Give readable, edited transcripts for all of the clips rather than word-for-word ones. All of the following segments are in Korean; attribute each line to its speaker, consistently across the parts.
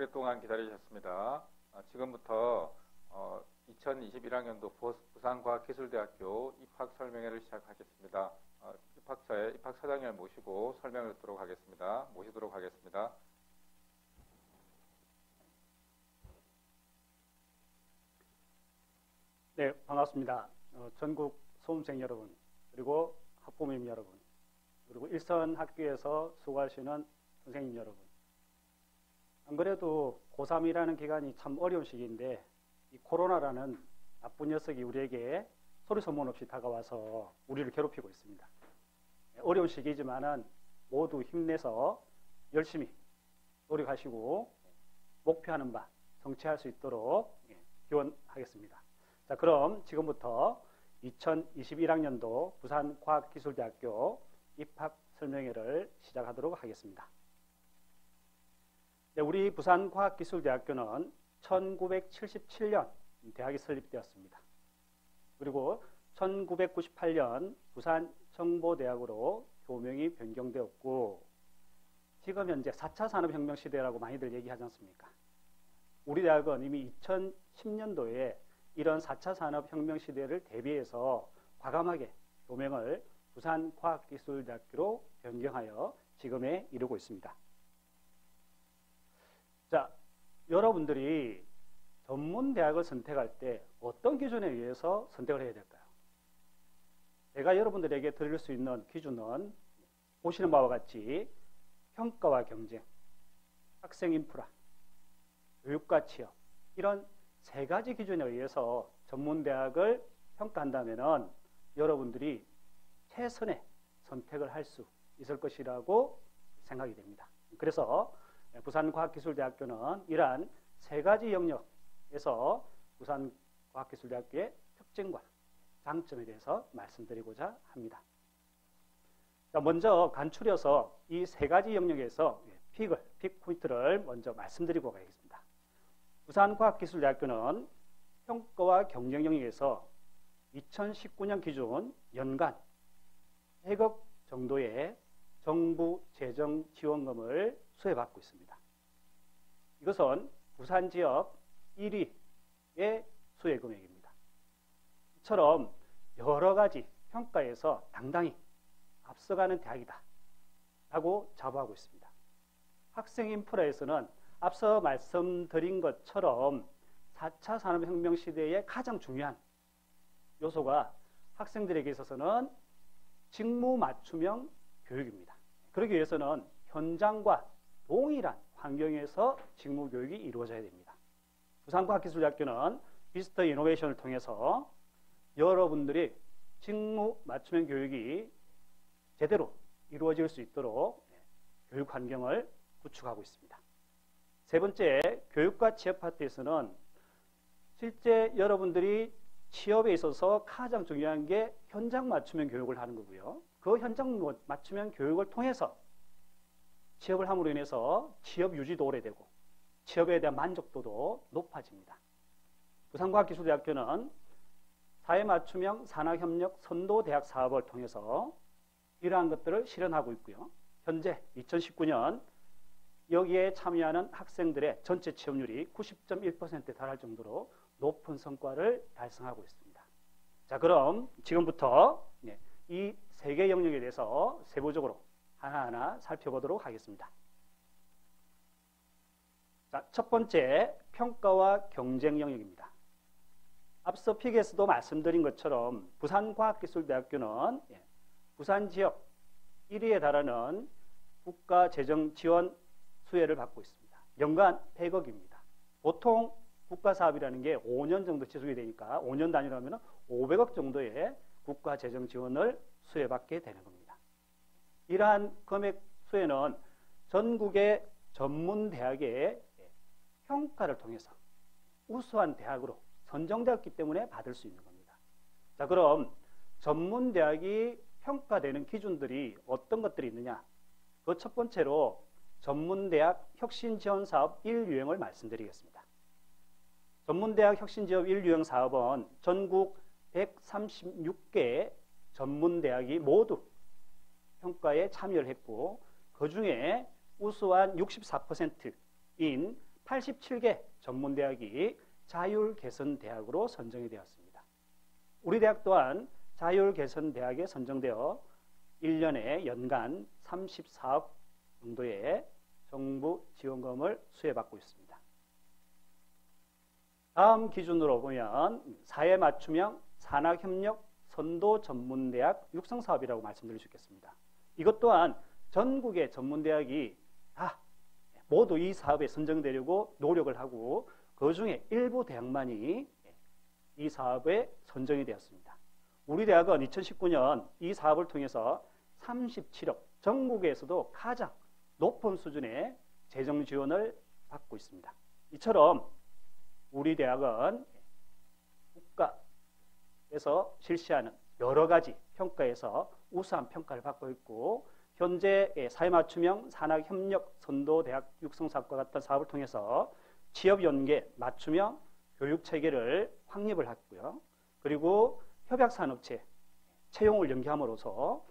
Speaker 1: 오랫동안 기다리셨습니다. 지금부터 2021학년도 부산과학기술대학교 입학 설명회를 시작하겠습니다. 입학처의 입학사장님을 모시고 설명을 듣도록 하겠습니다. 모시도록 하겠습니다.
Speaker 2: 네, 반갑습니다. 전국 수험생 여러분, 그리고 학부모님 여러분, 그리고 일선 학교에서 수고하시는 선생님 여러분. 안 그래도 고3이라는 기간이 참 어려운 시기인데 이 코로나라는 나쁜 녀석이 우리에게 소리 소문 없이 다가와서 우리를 괴롭히고 있습니다. 어려운 시기지만은 모두 힘내서 열심히 노력하시고 목표하는 바 성취할 수 있도록 기원하겠습니다. 자, 그럼 지금부터 2021학년도 부산과학기술대학교 입학 설명회를 시작하도록 하겠습니다. 네, 우리 부산과학기술대학교는 1977년 대학이 설립되었습니다. 그리고 1998년 부산정보대학으로 교명이 변경되었고, 지금 현재 4차 산업혁명 시대라고 많이들 얘기하지 않습니까? 우리 대학은 이미 2010년도에 이런 4차 산업혁명 시대를 대비해서 과감하게 교명을 부산과학기술대학교로 변경하여 지금에 이르고 있습니다. 자, 여러분들이 전문대학을 선택할 때 어떤 기준에 의해서 선택을 해야 될까요? 제가 여러분들에게 드릴 수 있는 기준은 보시는 바와 같이 평가와 경쟁, 학생 인프라, 교육과 취업, 이런 세 가지 기준에 의해서 전문대학을 평가한다면 여러분들이 최선의 선택을 할 수 있을 것이라고 생각이 됩니다. 그래서 부산과학기술대학교는 이러한 세 가지 영역에서 부산과학기술대학교의 특징과 장점에 대해서 말씀드리고자 합니다. 자, 먼저 간추려서 이 세 가지 영역에서 픽 포인트를 먼저 말씀드리고 가겠습니다. 부산과학기술대학교는 평가와 경쟁 영역에서 2019년 기준 연간 100억 정도의 정부 재정 지원금을 수혜받고 있습니다. 이것은 부산 지역 1위의 수혜 금액입니다. 이처럼 여러 가지 평가에서 당당히 앞서가는 대학이다 라고 자부하고 있습니다. 학생 인프라에서는 앞서 말씀드린 것처럼 4차 산업혁명 시대의 가장 중요한 요소가 학생들에게 있어서는 직무 맞춤형 교육입니다. 그러기 위해서는 현장과 동일한 환경에서 직무 교육이 이루어져야 됩니다. 부산과학기술대학교는 비스터 이노베이션을 통해서 여러분들이 직무 맞춤형 교육이 제대로 이루어질 수 있도록 교육 환경을 구축하고 있습니다. 세 번째, 교육과 취업 파트에서는 실제 여러분들이 취업에 있어서 가장 중요한 게 현장 맞춤형 교육을 하는 거고요. 그 현장 맞춤형 교육을 통해서 취업을 함으로 인해서 취업 유지도 오래되고 취업에 대한 만족도도 높아집니다. 부산과학기술대학교는 사회맞춤형 산학협력 선도대학 사업을 통해서 이러한 것들을 실현하고 있고요. 현재 2019년 여기에 참여하는 학생들의 전체 취업률이 90.1%에 달할 정도로 높은 성과를 달성하고 있습니다. 자, 그럼 지금부터 이 세 개 영역에 대해서 세부적으로 하나하나 살펴보도록 하겠습니다. 자, 첫 번째, 평가와 경쟁 영역입니다. 앞서 픽에서도 말씀드린 것처럼 부산과학기술대학교는 부산 지역 1위에 달하는 국가 재정 지원 수혜를 받고 있습니다. 연간 100억입니다. 보통 국가 사업이라는 게 5년 정도 지속이 되니까 5년 단위로 하면 500억 정도의 국가 재정 지원을 수혜받게 되는 겁니다. 이러한 금액 수혜는 전국의 전문대학의 평가를 통해서 우수한 대학으로 선정되었기 때문에 받을 수 있는 겁니다. 자, 그럼 전문대학이 평가되는 기준들이 어떤 것들이 있느냐? 그 첫 번째로 전문대학 혁신지원사업 1유형을 말씀드리겠습니다. 전문대학 혁신지원 1유형 사업은 전국 136개의 전문대학이 모두 평가에 참여를 했고, 그 중에 우수한 64%인 87개 전문대학이 자율개선대학으로 선정이 되었습니다. 우리 대학 또한 자율개선대학에 선정되어 1년에 연간 34억 정도의 정부 지원금을 수혜받고 있습니다. 다음 기준으로 보면 사회 맞춤형 산학협력 선도 전문대학 육성사업이라고 말씀드릴 수 있겠습니다. 이것 또한 전국의 전문대학이 다 모두 이 사업에 선정되려고 노력을 하고 그 중에 일부 대학만이 이 사업에 선정이 되었습니다. 우리 대학은 2019년 이 사업을 통해서 37억, 전국에서도 가장 높은 수준의 재정 지원을 받고 있습니다. 이처럼 우리 대학은 국가에서 실시하는 여러 가지 평가에서 우수한 평가를 받고 있고, 현재 사회맞춤형 산학협력 선도대학 육성사업과 같은 사업을 통해서 취업연계 맞춤형 교육체계를 확립을 했고요. 그리고 협약산업체 채용을 연계함으로써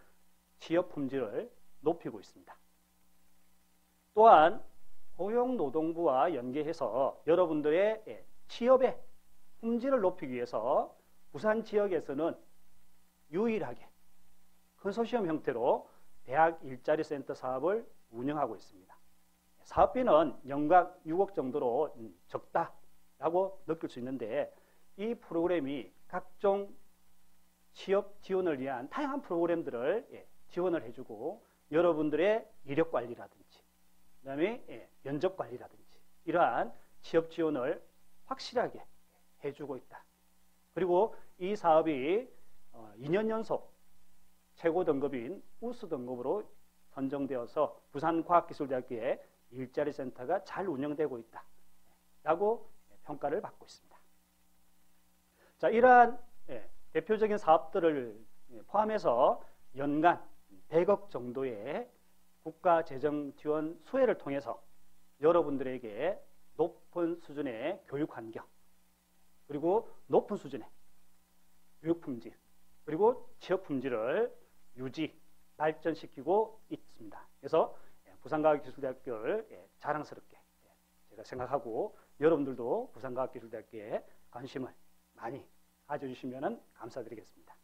Speaker 2: 취업 품질을 높이고 있습니다. 또한 고용노동부와 연계해서 여러분들의 취업의 품질을 높이기 위해서 부산 지역에서는 유일하게 컨소시엄 형태로 대학 일자리 센터 사업을 운영하고 있습니다. 사업비는 연간 6억 정도로 적다라고 느낄 수 있는데, 이 프로그램이 각종 취업 지원을 위한 다양한 프로그램들을 지원을 해주고, 여러분들의 이력 관리라든지 그다음에 면접 관리라든지 이러한 취업 지원을 확실하게 해주고 있다. 그리고 이 사업이 2년 연속 최고 등급인 우수 등급으로 선정되어서 부산과학기술대학교의 일자리 센터가 잘 운영되고 있다 라고 평가를 받고 있습니다. 자, 이러한 대표적인 사업들을 포함해서 연간 100억 정도의 국가 재정 지원 수혜를 통해서 여러분들에게 높은 수준의 교육 환경, 그리고 높은 수준의 교육 품질, 그리고 취업 품질을 유지, 발전시키고 있습니다. 그래서 부산과학기술대학교를 자랑스럽게 제가 생각하고, 여러분들도 부산과학기술대학교에 관심을 많이 가져주시면 감사드리겠습니다.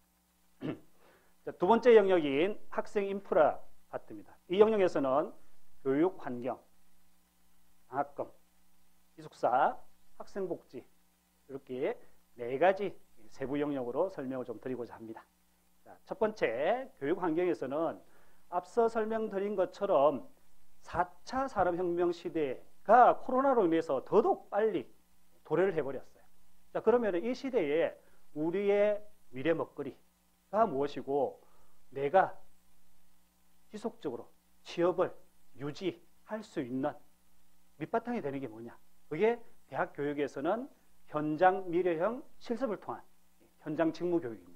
Speaker 2: 자, 두 번째 영역인 학생 인프라 파트입니다. 이 영역에서는 교육 환경, 장학금, 기숙사, 학생복지, 이렇게 네 가지 세부 영역으로 설명을 좀 드리고자 합니다. 자, 첫 번째, 교육 환경에서는 앞서 설명드린 것처럼 4차 산업혁명 시대가 코로나로 인해서 더더욱 빨리 도래를 해버렸어요. 자, 그러면 이 시대에 우리의 미래 먹거리가 무엇이고, 내가 지속적으로 취업을 유지할 수 있는 밑바탕이 되는 게 뭐냐? 그게 대학 교육에서는 현장 미래형 실습을 통한 현장 직무 교육입니다.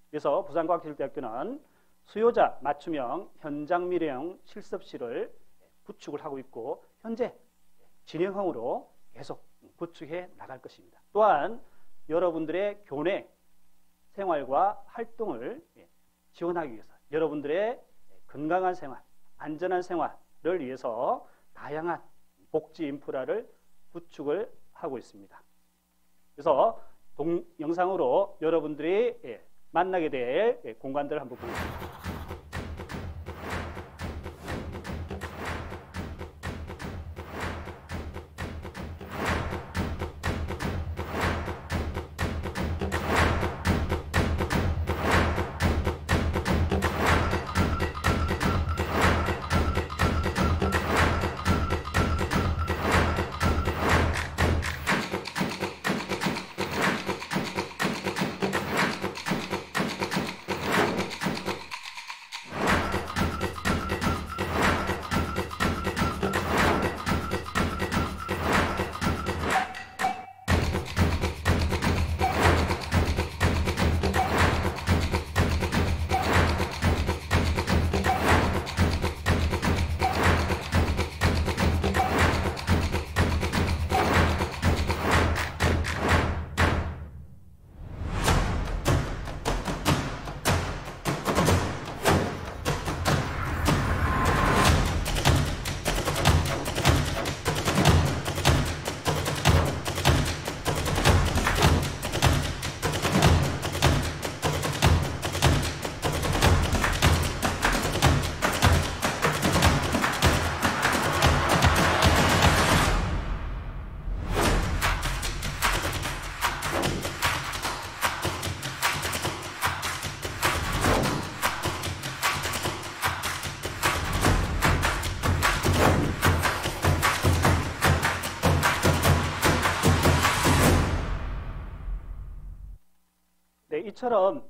Speaker 2: 그래서 부산과학기술대학교는 수요자 맞춤형 현장 미래형 실습실을 구축을 하고 있고, 현재 진행형으로 계속 구축해 나갈 것입니다. 또한 여러분들의 교내 생활과 활동을 지원하기 위해서 여러분들의 건강한 생활, 안전한 생활을 위해서 다양한 복지 인프라를 구축을 하고 있습니다. 그래서 영상으로 여러분들이 만나게 될 공간들을 한번 보겠습니다. 이처럼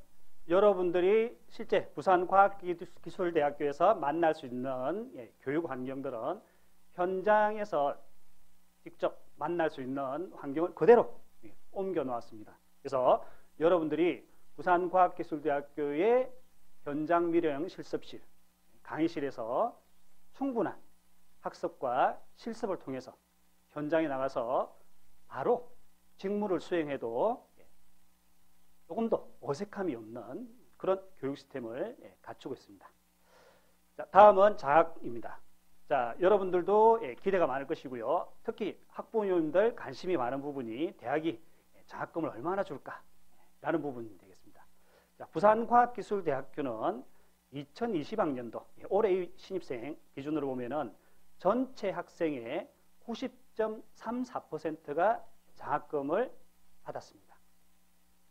Speaker 2: 여러분들이 실제 부산과학기술대학교에서 만날 수 있는 교육 환경들은 현장에서 직접 만날 수 있는 환경을 그대로 옮겨 놓았습니다. 그래서 여러분들이 부산과학기술대학교의 현장 밀영 실습실, 강의실에서 충분한 학습과 실습을 통해서 현장에 나가서 바로 직무를 수행해도 조금 더 어색함이 없는 그런 교육 시스템을 갖추고 있습니다. 자, 다음은 장학입니다. 자, 여러분들도 기대가 많을 것이고요. 특히 학부모님들 관심이 많은 부분이 대학이 장학금을 얼마나 줄까라는 부분이 되겠습니다. 자, 부산과학기술대학교는 2020학년도 올해 신입생 기준으로 보면은 전체 학생의 90.34%가 장학금을 받았습니다.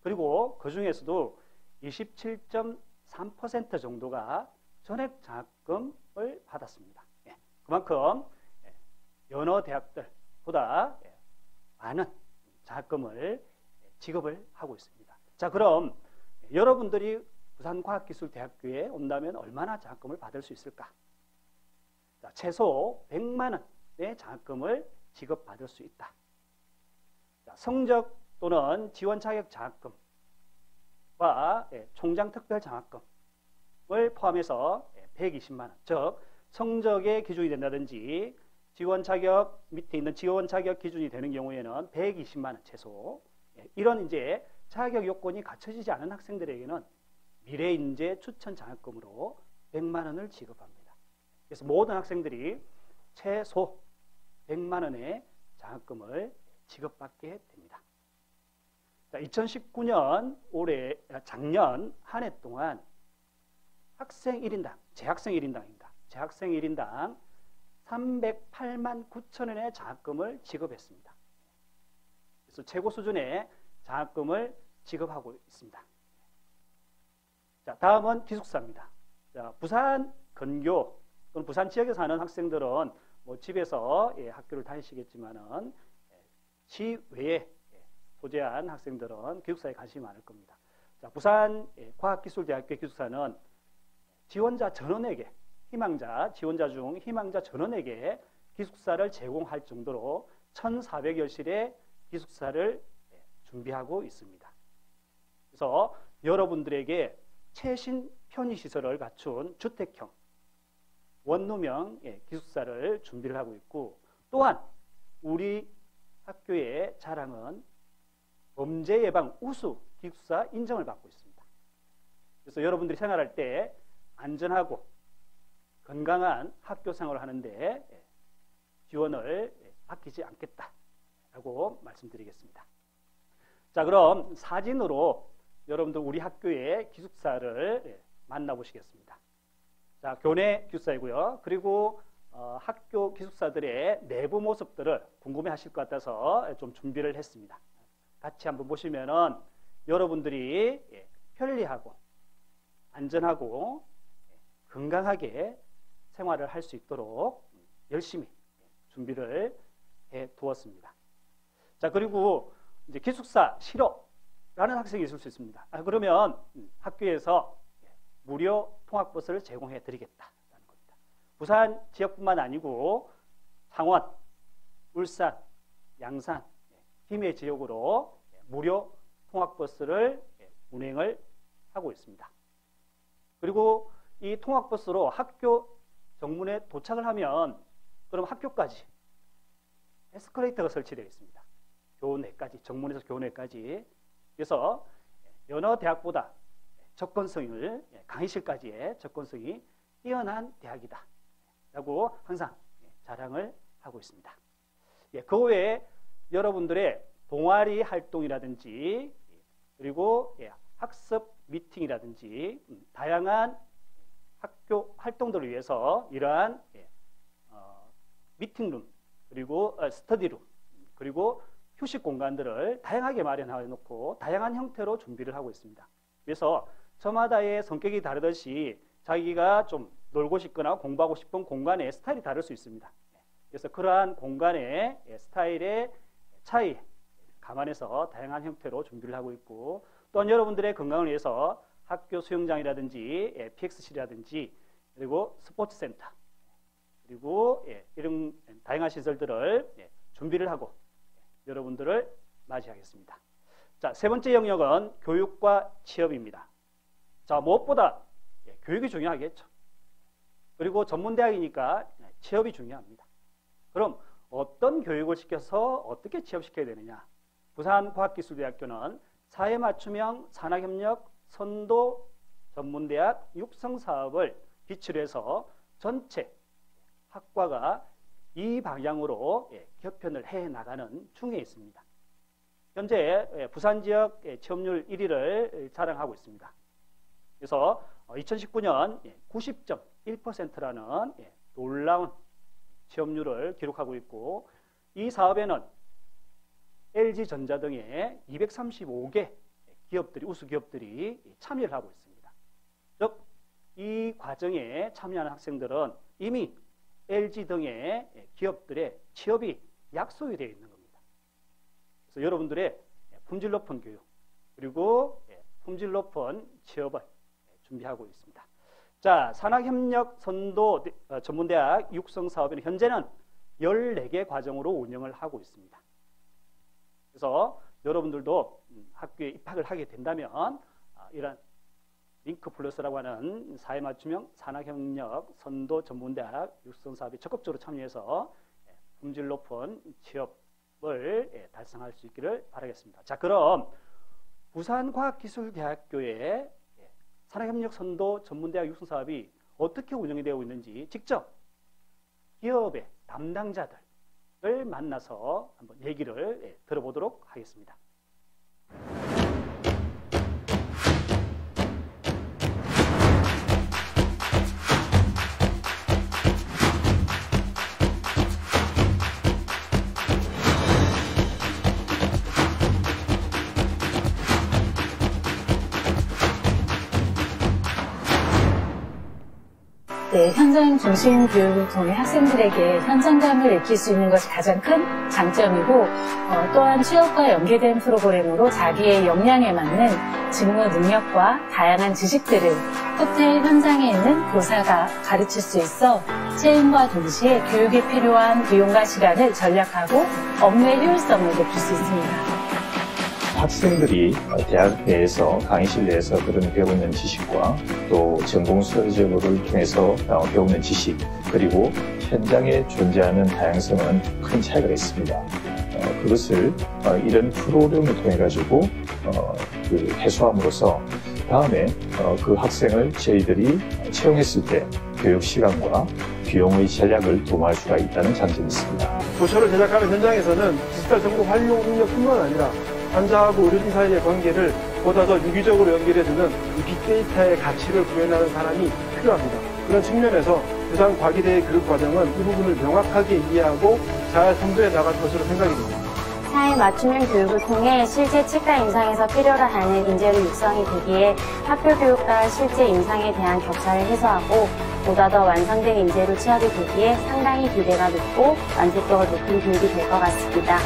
Speaker 2: 그리고 그 중에서도 27.3% 정도가 전액 장학금을 받았습니다. 그만큼 여러 대학들보다 많은 장학금을 지급을 하고 있습니다. 자, 그럼 여러분들이 부산과학기술대학교에 온다면 얼마나 장학금을 받을 수 있을까? 자, 최소 100만 원의 장학금을 지급받을 수 있다. 자, 성적 또는 지원 자격 장학금과 총장 특별 장학금을 포함해서 120만 원, 즉 성적의 기준이 된다든지 지원 자격 밑에 있는 지원 자격 기준이 되는 경우에는 120만 원 최소, 이런 이제 자격 요건이 갖춰지지 않은 학생들에게는 미래인재 추천 장학금으로 100만 원을 지급합니다. 그래서 모든 학생들이 최소 100만 원의 장학금을 지급받게 됩니다. 자, 2019년 작년 한 해 동안 학생 1인당, 재학생 1인당입니다. 재학생 1인당 308만 9천 원의 장학금을 지급했습니다. 그래서 최고 수준의 장학금을 지급하고 있습니다. 자, 다음은 기숙사입니다. 자, 부산 근교 또는 부산 지역에 사는 학생들은 뭐 집에서 학교를 다니시겠지만은 시외에 소재한 학생들은 기숙사에 관심이 많을 겁니다. 자, 부산 과학기술대학교 기숙사는 지원자 전원에게, 희망자, 지원자 중 희망자 전원에게 기숙사를 제공할 정도로 1,400여실의 기숙사를 준비하고 있습니다. 그래서 여러분들에게 최신 편의시설을 갖춘 주택형 원룸형 기숙사를 준비를 하고 있고, 또한 우리 학교의 자랑은 범죄 예방 우수 기숙사 인정을 받고 있습니다. 그래서 여러분들이 생활할 때 안전하고 건강한 학교 생활을 하는데 지원을 아끼지 않겠다라고 말씀드리겠습니다. 자, 그럼 사진으로 여러분들 우리 학교의 기숙사를 만나보시겠습니다. 자, 교내 기숙사이고요. 그리고 학교 기숙사들의 내부 모습들을 궁금해하실 것 같아서 좀 준비를 했습니다. 같이 한번 보시면은 여러분들이 편리하고 안전하고 건강하게 생활을 할 수 있도록 열심히 준비를 해 두었습니다. 자, 그리고 이제 기숙사 싫어라는 학생이 있을 수 있습니다. 그러면 학교에서 무료 통학버스를 제공해 드리겠다라는 겁니다. 부산 지역뿐만 아니고 창원, 울산, 양산, 김해 지역으로 무료 통학버스를 운행을 하고 있습니다. 그리고 이 통학버스로 학교 정문에 도착을 하면 그럼 학교까지 에스컬레이터가 설치되어 있습니다. 교내까지, 정문에서 교내까지. 그래서 여러 대학보다 접근성을, 강의실까지의 접근성이 뛰어난 대학이다 라고 항상 자랑을 하고 있습니다. 그 외에 여러분들의 동아리 활동이라든지 그리고 학습 미팅이라든지 다양한 학교 활동들을 위해서 이러한 미팅룸, 그리고 스터디룸, 그리고 휴식 공간들을 다양하게 마련해 놓고 다양한 형태로 준비를 하고 있습니다. 그래서 저마다의 성격이 다르듯이 자기가 좀 놀고 싶거나 공부하고 싶은 공간의 스타일이 다를 수 있습니다. 그래서 그러한 공간의 스타일의 차이 감안해서 다양한 형태로 준비를 하고 있고, 또한 여러분들의 건강을 위해서 학교 수영장이라든지 PX실이라든지 그리고 스포츠센터 그리고 이런 다양한 시설들을 준비를 하고 여러분들을 맞이하겠습니다. 자, 세 번째 영역은 교육과 취업입니다. 자, 무엇보다 교육이 중요하겠죠. 그리고 전문대학이니까 취업이 중요합니다. 그럼 어떤 교육을 시켜서 어떻게 취업시켜야 되느냐? 부산과학기술대학교는 사회맞춤형 산학협력 선도 전문대학 육성사업을 기초로 해서 전체 학과가 이 방향으로 개편을 해나가는 중에 있습니다. 현재 부산 지역 취업률 1위를 자랑하고 있습니다. 그래서 2019년 90.1%라는 놀라운 취업률을 기록하고 있고 이 사업에는 LG전자 등의 235개 기업들이 우수 기업들이 참여를 하고 있습니다. 즉, 이 과정에 참여하는 학생들은 이미 LG 등의 기업들의 취업이 약속이 되어 있는 겁니다. 그래서 여러분들의 품질 높은 교육 그리고 품질 높은 취업을 준비하고 있습니다. 자, 산학협력 선도 전문대학 육성 사업에는 현재는 14개 과정으로 운영을 하고 있습니다. 그래서 여러분들도 학교에 입학을 하게 된다면 이런 링크 플러스라고 하는 사회맞춤형 산학협력 선도 전문대학 육성 사업에 적극적으로 참여해서 품질 높은 취업을 달성할 수 있기를 바라겠습니다. 자, 그럼 부산과학기술대학교의 산학협력 선도 전문대학 육성 사업이 어떻게 운영이 되고 있는지 직접 기업의 담당자들을 만나서 한번 얘기를 들어보도록 하겠습니다.
Speaker 3: 네, 현장 중심 교육을 통해 학생들에게 현장감을 익힐 수 있는 것이 가장 큰 장점이고 또한 취업과 연계된 프로그램으로 자기의 역량에 맞는 직무 능력과 다양한 지식들을 호텔 현장에 있는 교사가 가르칠 수 있어 채용과 동시에 교육에 필요한 비용과 시간을 절약하고 업무의 효율성을 높일 수 있습니다.
Speaker 4: 학생들이 대학 내에서 강의실 내에서 배우고 있는 지식과 또 전공 수업을 통해서 배우는 지식 그리고 현장에 존재하는 다양성은 큰 차이가 있습니다. 그것을 이런 프로그램을 통해 가지고 해소함으로써 다음에 그 학생을 저희들이 채용했을 때 교육 시간과 비용의 전략을 도모할 수가 있다는 장점이 있습니다.
Speaker 5: 도서를 제작하는 현장에서는 디지털 정보 활용 능력뿐만 아니라 환자하고 의료진 사이의 관계를 보다 더 유기적으로 연결해주는 이 빅데이터의 가치를 구현하는 사람이 필요합니다. 그런 측면에서 부산과기대의 교육과정은 이 부분을 명확하게 이해하고 잘 선도해 나갈 것으로 생각이 됩니다.
Speaker 6: 사회 맞춤형 교육을 통해 실제 책가 임상에서 필요로 하는 인재로 육성이 되기에 학교 교육과 실제 임상에 대한 격차를 해소하고 보다 더 완성된 인재로 취업이 되기에 상당히 기대가 높고 만족도가 높은 교육이 될 것 같습니다.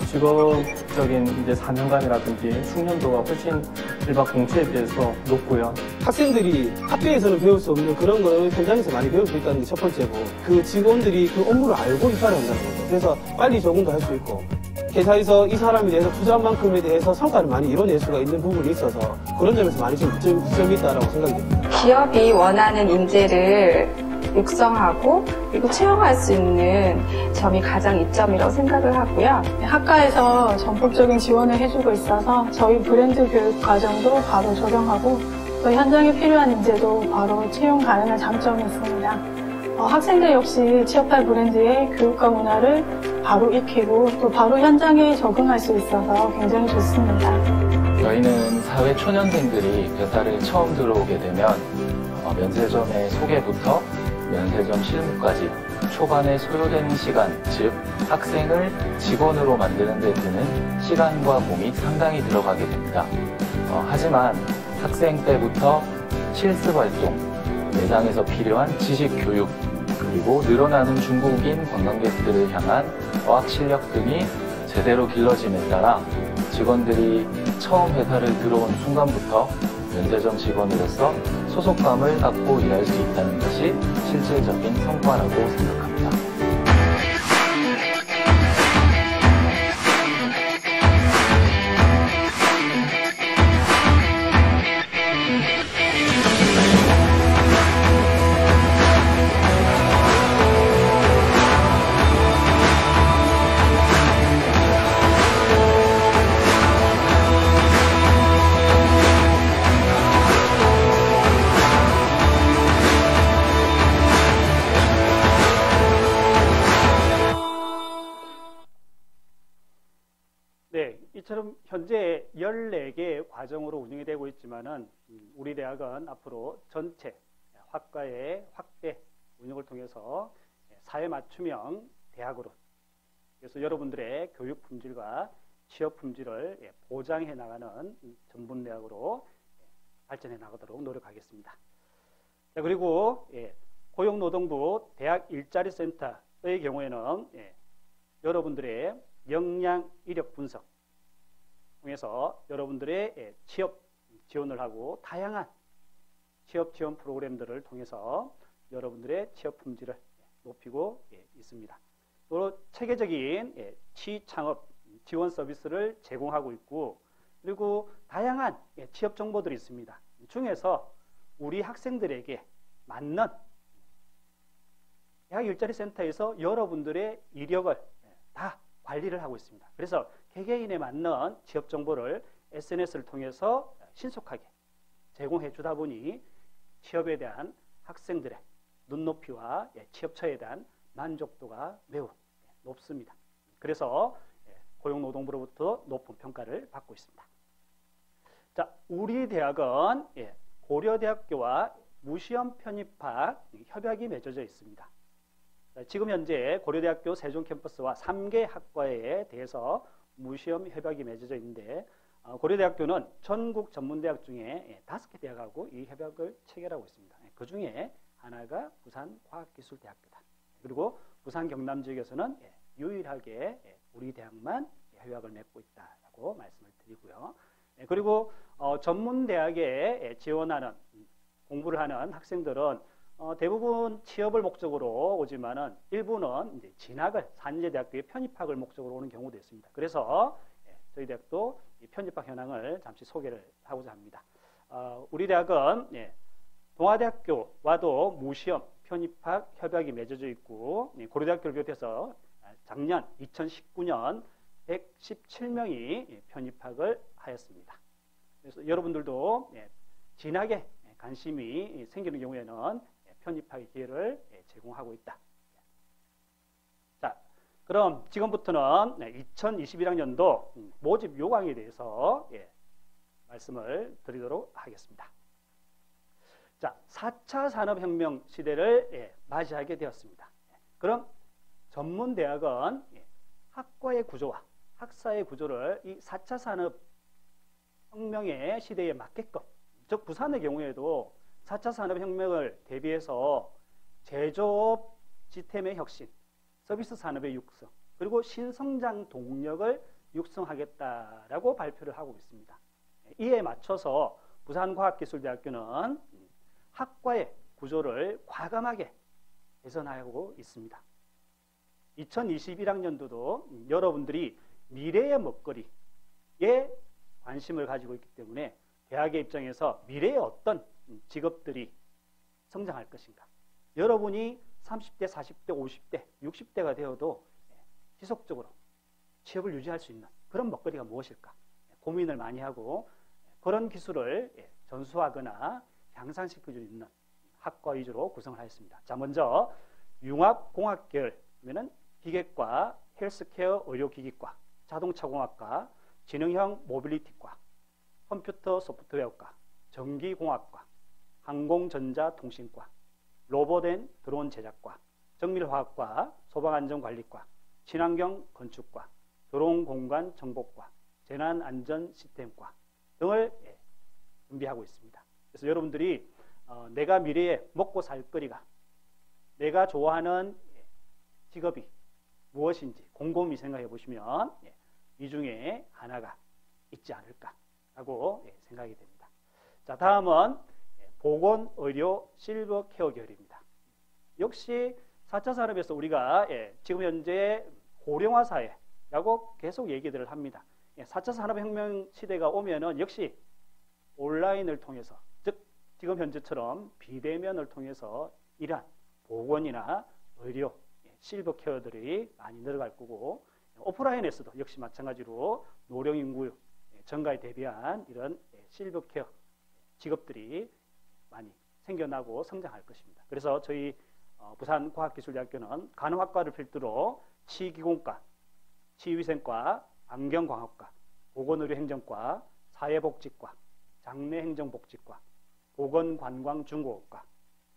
Speaker 7: 직업적인 이제 사명감이라든지 숙련도가 훨씬 일반 공채에 비해서 높고요.
Speaker 5: 학생들이 학교에서는 배울 수 없는 그런 걸 현장에서 많이 배울 수 있다는 게 첫 번째고 그 직원들이 그 업무를 알고 입사를 한다는 거죠. 그래서 빨리 적응도 할 수 있고 회사에서 이 사람에 대해서 투자한 만큼에 대해서 성과를 많이 이뤄낼 수가 있는 부분이 있어서 그런 점에서 많이 좀 이점이 있다고 생각이 됩니다.
Speaker 8: 기업이 원하는 인재를 육성하고 그리고 채용할 수 있는 점이 가장 이점이라고 생각을 하고요.
Speaker 9: 학과에서 전폭적인 지원을 해주고 있어서 저희 브랜드 교육 과정도 바로 적용하고 또 현장에 필요한 인재도 바로 채용 가능한 장점이 있습니다. 학생들 역시 취업할 브랜드의 교육과 문화를 바로 익히고 또 바로 현장에 적응할 수 있어서 굉장히 좋습니다.
Speaker 7: 저희는 사회 초년생들이 회사를 처음 들어오게 되면 면세점의 소개부터 면세점 실무까지 초반에 소요되는 시간, 즉 학생을 직원으로 만드는 데 드는 시간과 공이 상당히 들어가게 됩니다. 하지만 학생 때부터 실습 활동, 매장에서 필요한 지식 교육, 그리고 늘어나는 중국인 관광객들을 향한 어학 실력 등이 제대로 길러짐에 따라 직원들이 처음 회사를 들어온 순간부터 면세점 직원으로서 소속감을 갖고 일할 수 있다는 것이 실질적인 성과라고 생각합니다.
Speaker 2: 네, 이처럼 현재 14개 과정으로 운영이 되고 있지만은 우리 대학은 앞으로 전체 학과의 확대 운영을 통해서 사회 맞춤형 대학으로, 그래서 여러분들의 교육 품질과 취업 품질을 보장해 나가는 전문 대학으로 발전해 나가도록 노력하겠습니다. 자, 그리고 고용노동부 대학 일자리 센터의 경우에는 여러분들의 역량 이력 분석 통해서 여러분들의 취업 지원을 하고 다양한 취업 지원 프로그램들을 통해서 여러분들의 취업 품질을 높이고 있습니다. 또 체계적인 취창업 지원 서비스를 제공하고 있고, 그리고 다양한 취업 정보들이 있습니다. 중에서 우리 학생들에게 맞는 대학 일자리 센터에서 여러분들의 이력을 다 관리를 하고 있습니다. 그래서 개개인에 맞는 취업 정보를 SNS를 통해서 신속하게 제공해 주다 보니 취업에 대한 학생들의 눈높이와 취업처에 대한 만족도가 매우 높습니다. 그래서 고용노동부로부터 높은 평가를 받고 있습니다. 자, 우리 대학은 고려대학교와 무시험 편입학 협약이 맺어져 있습니다. 지금 현재 고려대학교 세종 캠퍼스와 3개 학과에 대해서 무시험 협약이 맺어져 있는데, 고려대학교는 전국 전문대학 중에 5개 대학하고 이 협약을 체결하고 있습니다. 그 중에 하나가 부산과학기술대학교다. 그리고 부산 경남 지역에서는 유일하게 우리 대학만 협약을 맺고 있다고 말씀을 드리고요. 그리고 전문대학에 지원하는 공부를 하는 학생들은 대부분 취업을 목적으로 오지만은 일부는 이제 진학을 산예대학교에 편입학을 목적으로 오는 경우도 있습니다. 그래서 저희 대학도 이 편입학 현황을 잠시 소개를 하고자 합니다. 우리 대학은 동아대학교와도 무시험 편입학 협약이 맺어져 있고, 고려대학교를 비롯해서 작년 2019년 117명이 편입학을 하였습니다. 그래서 여러분들도 진학에 관심이 생기는 경우에는 편입학의 기회를 제공하고 있다. 자, 그럼 지금부터는 2021학년도 모집 요강에 대해서 말씀을 드리도록 하겠습니다. 자, 4차 산업혁명 시대를 맞이하게 되었습니다. 그럼 전문대학은 학과의 구조와 학사의 구조를 이 4차 산업혁명의 시대에 맞게끔, 즉 부산의 경우에도 4차 산업혁명을 대비해서 제조업 시스템의 혁신, 서비스 산업의 육성, 그리고 신성장 동력을 육성하겠다라고 발표를 하고 있습니다. 이에 맞춰서 부산과학기술대학교는 학과의 구조를 과감하게 개선하고 있습니다. 2021학년도도 여러분들이 미래의 먹거리에 관심을 가지고 있기 때문에 대학의 입장에서 미래의 어떤 직업들이 성장할 것인가, 여러분이 30대, 40대, 50대, 60대가 되어도 지속적으로 취업을 유지할 수 있는 그런 먹거리가 무엇일까 고민을 많이 하고, 그런 기술을 전수하거나 향상시킬 수 있는 학과 위주로 구성을 하였습니다. 자, 먼저 융합공학계열이면은 기계과, 헬스케어 의료기기과, 자동차공학과, 지능형 모빌리티과, 컴퓨터 소프트웨어과, 전기공학과, 항공전자통신과, 로봇 앤 드론 제작과, 정밀화학과, 소방안전관리과, 친환경 건축과, 드론공간 정보과, 재난안전시스템과 등을 준비하고 있습니다. 그래서 여러분들이 내가 미래에 먹고 살 거리가, 내가 좋아하는 직업이 무엇인지 곰곰이 생각해 보시면 이 중에 하나가 있지 않을까라고 생각이 됩니다. 자, 다음은 보건의료 실버 케어 계열입니다. 역시 4차 산업에서 우리가 지금 현재 고령화 사회라고 계속 얘기들을 합니다. 4차 산업혁명 시대가 오면은 역시 온라인을 통해서, 즉 지금 현재처럼 비대면을 통해서 이러한 보건이나 의료, 실버 케어들이 많이 늘어갈 거고, 오프라인에서도 역시 마찬가지로 노령 인구 증가에 대비한 이런 실버 케어 직업들이 많이 생겨나고 성장할 것입니다. 그래서 저희 부산과학기술대학교는 간호학과를 필두로 치기공과, 치위생과, 안경광학과, 보건의료행정과, 사회복지과, 장래행정복지과, 보건관광중공업과,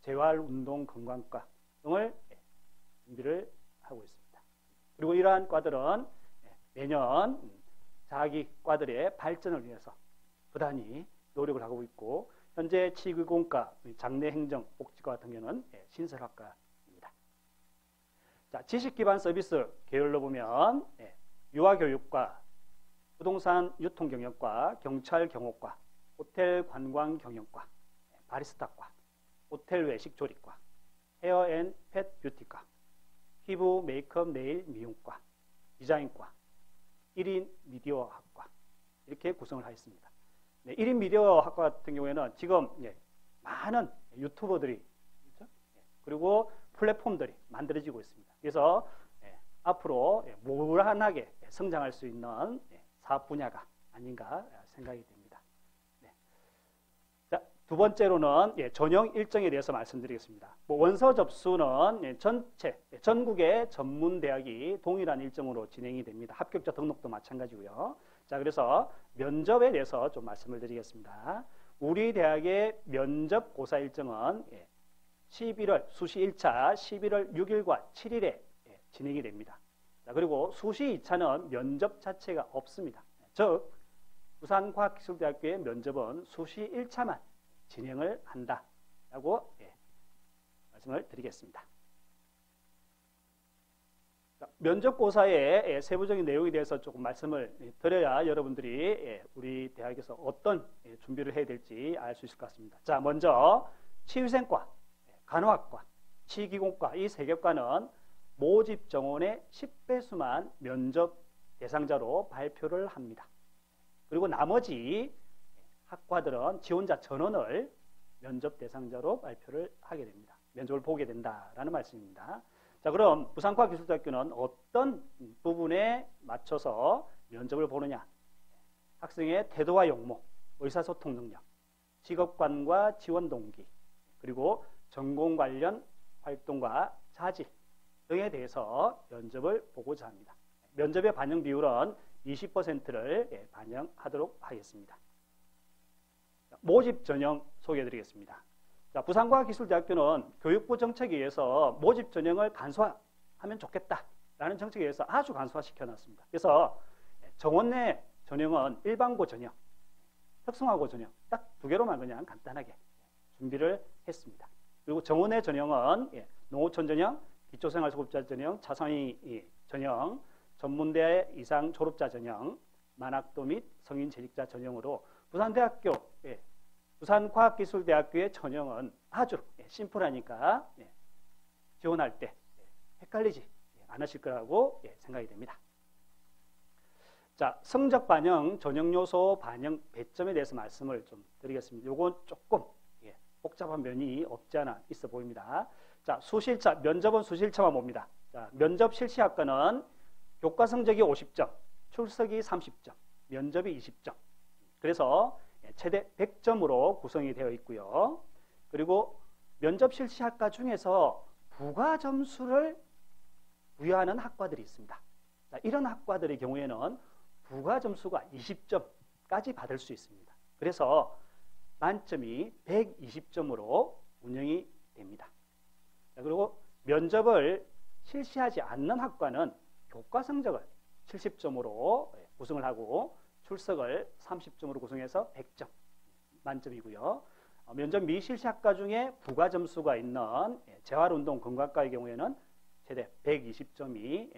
Speaker 2: 재활운동건강과 등을 준비를 하고 있습니다. 그리고 이러한 과들은 매년 자기 과들의 발전을 위해서 부단히 노력을 하고 있고, 현재 치기공과, 장래행정복지과 같은 경우는 신설학과입니다. 자, 지식기반 서비스 계열로 보면 유아교육과, 부동산 유통경영과, 경찰경호과, 호텔관광경영과, 바리스타과, 호텔 외식조리과, 헤어 앤 펫 뷰티과, 피부 메이크업 네일 미용과, 디자인과, 1인 미디어학과 이렇게 구성을 하였습니다. 1인 미디어학과 같은 경우에는 지금 많은 유튜버들이, 그렇죠? 그리고 플랫폼들이 만들어지고 있습니다. 그래서 앞으로 무한하게 성장할 수 있는 사업 분야가 아닌가 생각이 됩니다. 자, 두 번째로는 전형 일정에 대해서 말씀드리겠습니다. 원서 접수는 전국의 전문대학이 동일한 일정으로 진행이 됩니다. 합격자 등록도 마찬가지고요. 자, 그래서 면접에 대해서 좀 말씀을 드리겠습니다. 우리 대학의 면접 고사 일정은 11월 수시 1차 11월 6일과 7일에 진행이 됩니다. 자, 그리고 수시 2차는 면접 자체가 없습니다. 즉 부산과학기술대학교의 면접은 수시 1차만 진행을 한다라고 말씀을 드리겠습니다. 자, 면접고사의 세부적인 내용에 대해서 조금 말씀을 드려야 여러분들이 우리 대학에서 어떤 준비를 해야 될지 알 수 있을 것 같습니다. 자, 먼저 치위생과, 간호학과, 치기공과 이 세 개과는 모집 정원의 10배수만 면접 대상자로 발표를 합니다. 그리고 나머지 학과들은 지원자 전원을 면접 대상자로 발표를 하게 됩니다. 면접을 보게 된다라는 말씀입니다. 자, 그럼 부산과학기술대학교는 어떤 부분에 맞춰서 면접을 보느냐? 학생의 태도와 용모, 의사소통 능력, 직업관과 지원 동기, 그리고 전공 관련 활동과 자질 등에 대해서 면접을 보고자 합니다. 면접의 반영 비율은 20%를 반영하도록 하겠습니다. 모집 전형 소개해드리겠습니다. 자, 부산과학기술대학교는 교육부 정책에 의해서 모집 전형을 간소화하면 좋겠다라는 정책에 의해서 아주 간소화시켜놨습니다. 그래서 정원 내 전형은 일반고 전형, 특성화고 전형 딱 두 개로만 그냥 간단하게 준비를 했습니다. 그리고 정원 내 전형은 농어촌 전형, 기초생활수급자 전형, 차상위 전형, 전문대 이상 졸업자 전형, 만학도 및 성인 재직자 전형으로 부산대학교, 부산과학기술대학교의 전형은 아주 심플하니까 지원할 때 헷갈리지 않으실 거라고 생각이 됩니다. 자, 성적 반영, 전형 요소 반영 배점에 대해서 말씀을 좀 드리겠습니다. 요건 조금 복잡한 면이 없지 않아 있어 보입니다. 자, 수시일차, 면접은 수시일차만 봅니다. 자, 면접 실시학과는 교과 성적이 50점, 출석이 30점, 면접이 20점. 그래서 최대 100점으로 구성이 되어 있고요. 그리고 면접 실시학과 중에서 부가 점수를 부여하는 학과들이 있습니다. 자, 이런 학과들의 경우에는 부가 점수가 20점까지 받을 수 있습니다. 그래서 만점이 120점으로 운영이 됩니다. 자, 그리고 면접을 실시하지 않는 학과는 교과 성적을 70점으로 구성을 하고 출석을 30점으로 구성해서 100점 만점이고요. 면접 미실시 학과 중에 부가 점수가 있는 재활운동 건강과의 경우에는 최대 120점이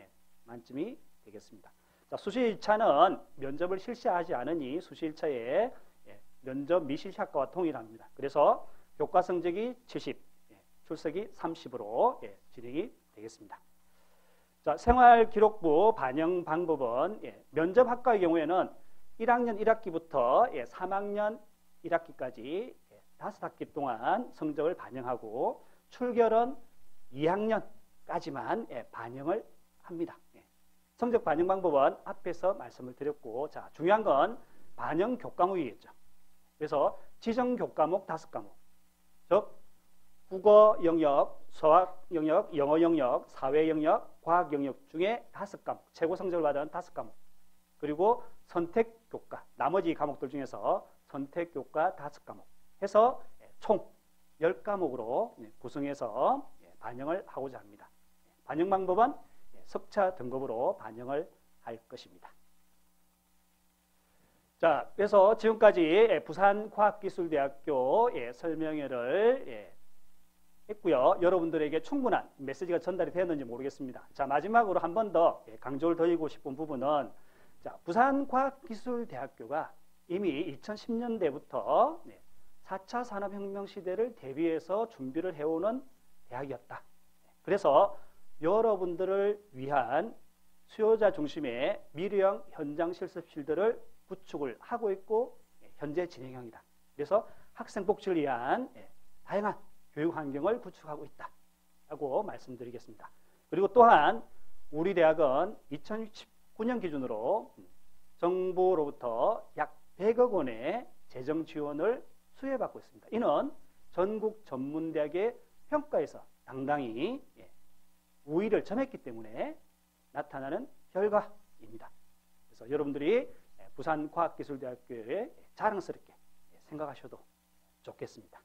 Speaker 2: 만점이 되겠습니다. 자, 수시 1차는 면접을 실시하지 않으니 수시 1차에 면접 미실시 학과와 동일합니다. 그래서 교과 성적이 70, 출석이 30으로 진행이 되겠습니다. 자, 생활기록부 반영 방법은 면접 학과의 경우에는 1학년 1학기부터 3학년 1학기까지 5학기 동안 성적을 반영하고 출결은 2학년까지만 반영을 합니다. 성적 반영 방법은 앞에서 말씀을 드렸고, 자, 중요한 건 반영 교과목이겠죠. 그래서 지정 교과목 5과목, 즉 국어 영역, 수학 영역, 영어 영역, 사회 영역, 과학 영역 중에 5과목, 최고 성적을 받은 5과목, 그리고 선택 교과, 나머지 과목들 중에서 선택 교과 5과목 해서 총 10과목으로 구성해서 반영을 하고자 합니다. 반영 방법은 석차 등급으로 반영을 할 것입니다. 자, 그래서 지금까지 부산과학기술대학교 설명회를 했고요. 여러분들에게 충분한 메시지가 전달이 되었는지 모르겠습니다. 자, 마지막으로 한 번 더 강조를 드리고 싶은 부분은, 자, 부산과학기술대학교가 이미 2010년대부터 4차 산업혁명 시대를 대비해서 준비를 해오는 대학이었다. 그래서 여러분들을 위한 수요자 중심의 미래형 현장 실습실들을 구축을 하고 있고 현재 진행형이다. 그래서 학생 복지를 위한 다양한 교육 환경을 구축하고 있다라고 말씀드리겠습니다. 그리고 또한 우리 대학은 2019년 기준으로 정부로부터 약 100억 원의 재정 지원을 수혜받고 있습니다. 이는 전국 전문대학의 평가에서 당당히 우위를 점했기 때문에 나타나는 결과입니다. 그래서 여러분들이 부산과학기술대학교에 자랑스럽게 생각하셔도 좋겠습니다.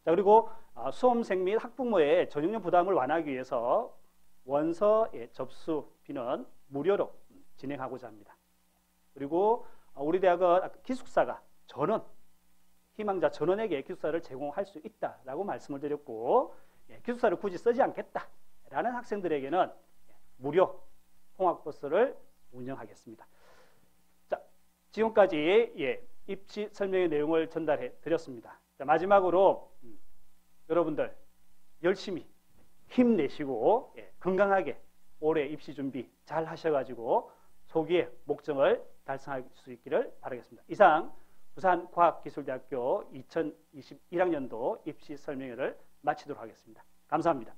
Speaker 2: 자, 그리고 수험생 및 학부모의 전용료 부담을 완화하기 위해서 원서 접수비는 무료로 진행하고자 합니다. 그리고 우리 대학은 기숙사가 전원, 희망자 전원에게 기숙사를 제공할 수 있다라고 말씀을 드렸고, 기숙사를 굳이 쓰지 않겠다라는 학생들에게는 무료 통학버스를 운영하겠습니다. 자, 지금까지 입시 설명의 내용을 전달해 드렸습니다. 자, 마지막으로 여러분들 열심히 힘내시고 건강하게 올해 입시 준비 잘 하셔가지고 소기의 목적을 달성할 수 있기를 바라겠습니다. 이상 부산과학기술대학교 2021학년도 입시 설명회를 마치도록 하겠습니다. 감사합니다.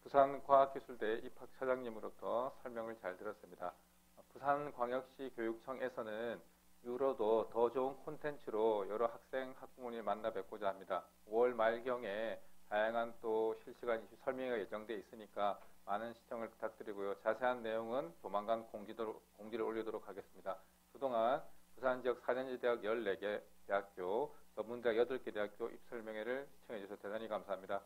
Speaker 1: 부산과학기술대 입학처장님으로부터 설명을 잘 들었습니다. 부산광역시 교육청에서는 이후로도 더 좋은 콘텐츠로 여러 학생, 학부모님을 만나 뵙고자 합니다. 5월 말경에 다양한 또 실시간 이슈 설명회가 예정되어 있으니까 많은 시청을 부탁드리고요. 자세한 내용은 조만간 공지를 올리도록 하겠습니다. 그동안 부산 지역 4년제 대학 14개 대학교, 전문대학 8개 대학교 입설명회를 시청해 주셔서 대단히 감사합니다.